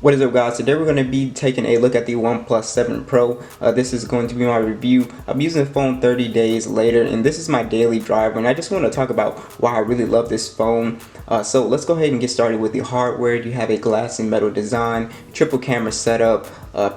What is up, guys? Today we're going to be taking a look at the OnePlus 7 Pro. This is going to be my review. I'm using the phone 30 days later, and this is my daily driver, and I just want to talk about why I really love this phone. So let's go ahead and get started with the hardware. You have a glass and metal design, triple camera setup,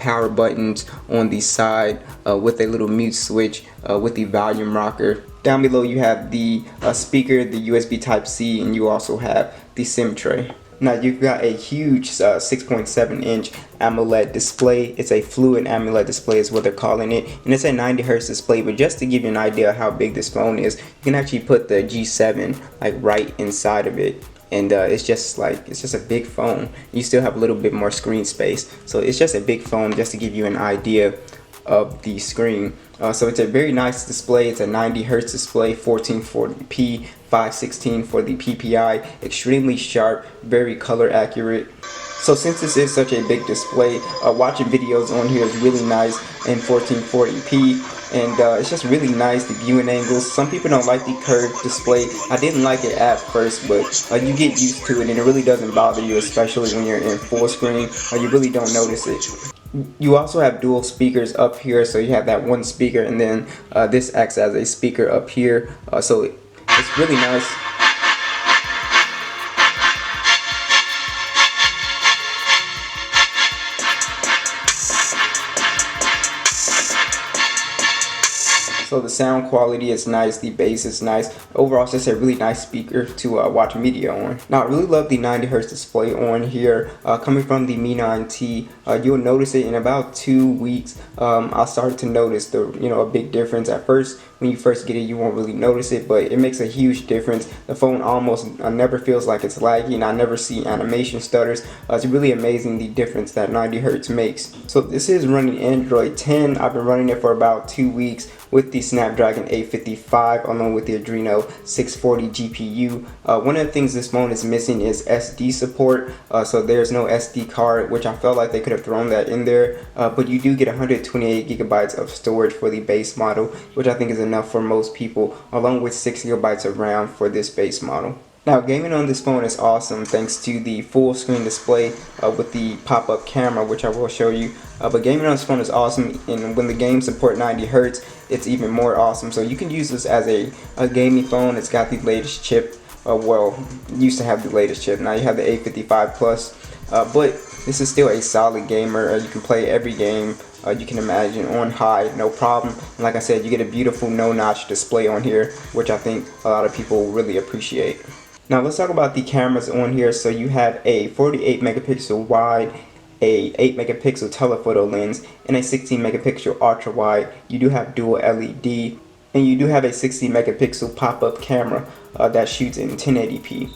power buttons on the side with a little mute switch with the volume rocker. Down below you have the speaker, the USB Type-C, and you also have the SIM tray. Now you've got a huge 6.7 inch AMOLED display. It's a fluid AMOLED display is what they're calling it, and it's a 90 Hz display. But just to give you an idea of how big this phone is, you can actually put the G7 like right inside of it, and it's just a big phone. You still have a little bit more screen space, so it's just a big phone just to give you an idea of the screen. So it's a very nice display. It's a 90 Hz display, 1440p, 516 for the PPI, extremely sharp, very color accurate. So since this is such a big display, watching videos on here is really nice in 1440p, and it's just really nice, the viewing angles. Some people don't like the curved display. I didn't like it at first, but you get used to it, and it really doesn't bother you, especially when you're in full screen. You really don't notice it. You also have dual speakers up here, so you have that one speaker, and then this acts as a speaker up here, so it's really nice. So the sound quality is nice, the bass is nice. Overall, it's just a really nice speaker to watch media on. Now, I really love the 90 Hz display on here. Coming from the Mi 9T, you'll notice it in about 2 weeks. I started to notice a big difference. At first, when you first get it, you won't really notice it, but it makes a huge difference. The phone almost never feels like it's laggy, and I never see animation stutters. It's really amazing the difference that 90 Hz makes. So this is running Android 10. I've been running it for about 2 weeks with the Snapdragon 855 along with the Adreno 640 GPU. One of the things this phone is missing is SD support, so there's no SD card, which I felt like they could have thrown that in there, but you do get 128 gigabytes of storage for the base model, which I think is enough for most people, along with 6 gigabytes of RAM for this base model. Now, gaming on this phone is awesome thanks to the full screen display with the pop-up camera, which I will show you. But gaming on this phone is awesome, and when the games support 90 Hz, it's even more awesome. So you can use this as a gaming phone. It's got the latest chip. Well, used to have the latest chip. Now you have the 855 Plus, but this is still a solid gamer. You can play every game you can imagine on high, no problem. And like I said, you get a beautiful no-notch display on here, which I think a lot of people really appreciate. Now let's talk about the cameras on here. So you have a 48 megapixel wide, a 8 megapixel telephoto lens, and a 16 megapixel ultra wide. You do have dual LED, and you do have a 60 megapixel pop-up camera that shoots in 1080p.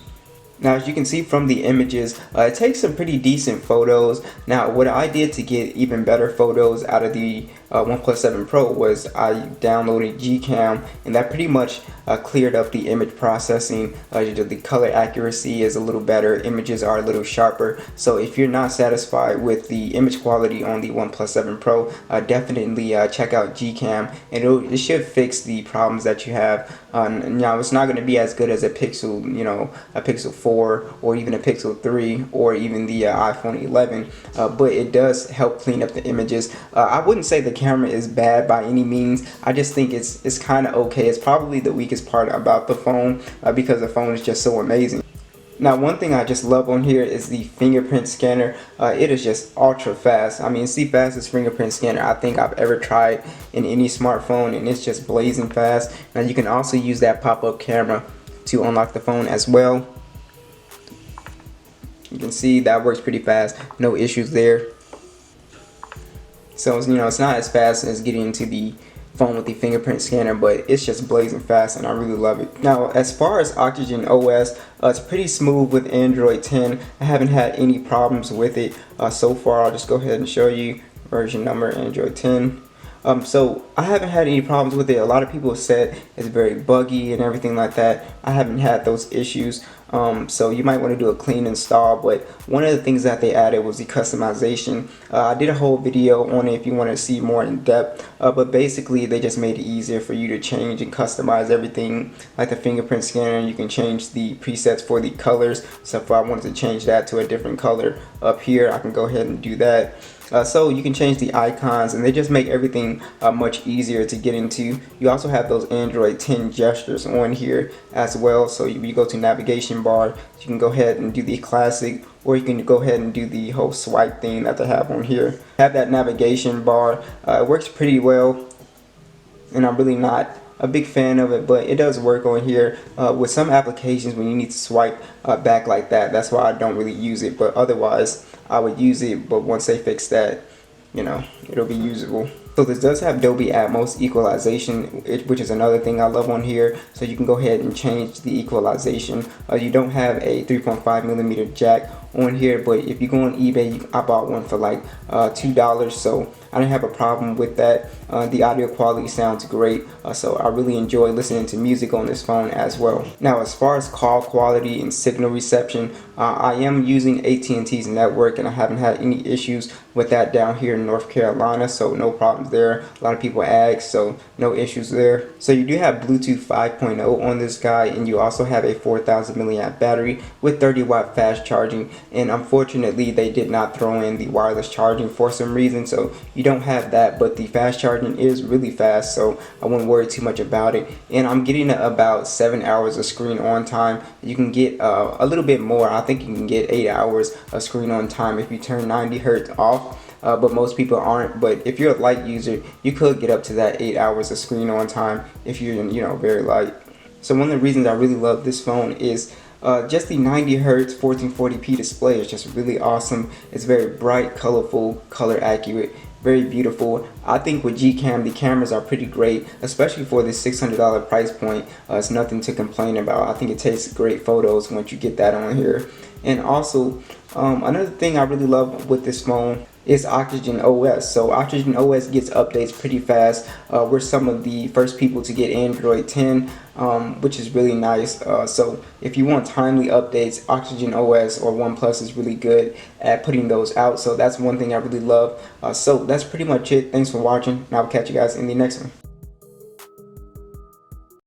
Now, as you can see from the images, it takes some pretty decent photos. Now, what I did to get even better photos out of the OnePlus 7 Pro was I downloaded Gcam, and that pretty much cleared up the image processing. The color accuracy is a little better, images are a little sharper. So if you're not satisfied with the image quality on the OnePlus 7 Pro, definitely check out Gcam, and it should fix the problems that you have. Now, it's not going to be as good as a Pixel, a Pixel 4 or even a Pixel 3 or even the iPhone 11, but it does help clean up the images. I wouldn't say the camera is bad by any means. I just think it's kind of okay. It's probably the weakest part about the phone because the phone is just so amazing. Now, one thing I just love on here is the fingerprint scanner. It is just ultra fast. I mean, it's the fastest fingerprint scanner I think I've ever tried in any smartphone, and it's just blazing fast. Now, you can also use that pop-up camera to unlock the phone as well. You can see that works pretty fast, no issues there. So it's not as fast as getting into the phone with the fingerprint scanner, but it's just blazing fast, and I really love it. Now, as far as Oxygen OS, it's pretty smooth with Android 10. I haven't had any problems with it so far. I'll just go ahead and show you version number, Android 10. So I haven't had any problems with it. A lot of people have said it's very buggy and everything like that. I haven't had those issues. So you might want to do a clean install. But one of the things that they added was the customization. I did a whole video on it if you want to see more in depth, but basically they just made it easier for you to change and customize everything, like the fingerprint scanner. You can change the presets for the colors. So if I wanted to change that to a different color up here, I can go ahead and do that. So you can change the icons, and they just make everything much easier to get into. You also have those Android 10 gestures on here as well. So you go to navigation bar, you can go ahead and do the classic, or you can go ahead and do the whole swipe thing that they have on here. Have that navigation bar. It works pretty well, and I'm really not a big fan of it, but it does work on here with some applications when you need to swipe back like that. That's why I don't really use it, but otherwise I would use it. But once they fix that, you know, it'll be usable. So this does have Dolby Atmos equalization, which is another thing I love on here. So you can go ahead and change the equalization. You don't have a 3.5mm jack on here, but if you go on eBay, I bought one for like $2, so I didn't have a problem with that. The audio quality sounds great, so I really enjoy listening to music on this phone as well. Now, as far as call quality and signal reception, I am using AT&T's network, and I haven't had any issues with that down here in North Carolina, so no problems there. A lot of people ask, so no issues there. So you do have Bluetooth 5.0 on this guy, and you also have a 4,000 milliamp battery with 30-watt fast charging, and unfortunately they did not throw in the wireless charging for some reason, so you don't have that. But the fast charging is really fast, so I wouldn't worry too much about it. And I'm getting about 7 hours of screen on time. You can get a little bit more. I think you can get 8 hours of screen on time if you turn 90 Hz off. But most people aren't. But if you're a light user, you could get up to that 8 hours of screen on time if you're very light. So one of the reasons I really love this phone is just the 90 Hz 1440p display is just really awesome. It's very bright, colorful, color accurate, very beautiful. I think with Gcam, the cameras are pretty great, especially for this $600 price point. It's nothing to complain about. I think it takes great photos once you get that on here. And also, another thing I really love with this phone is Oxygen OS. So Oxygen OS gets updates pretty fast. We're some of the first people to get Android 10, which is really nice. So if you want timely updates, Oxygen OS or OnePlus is really good at putting those out. So that's one thing I really love. So that's pretty much it. Thanks for watching, and I'll catch you guys in the next one.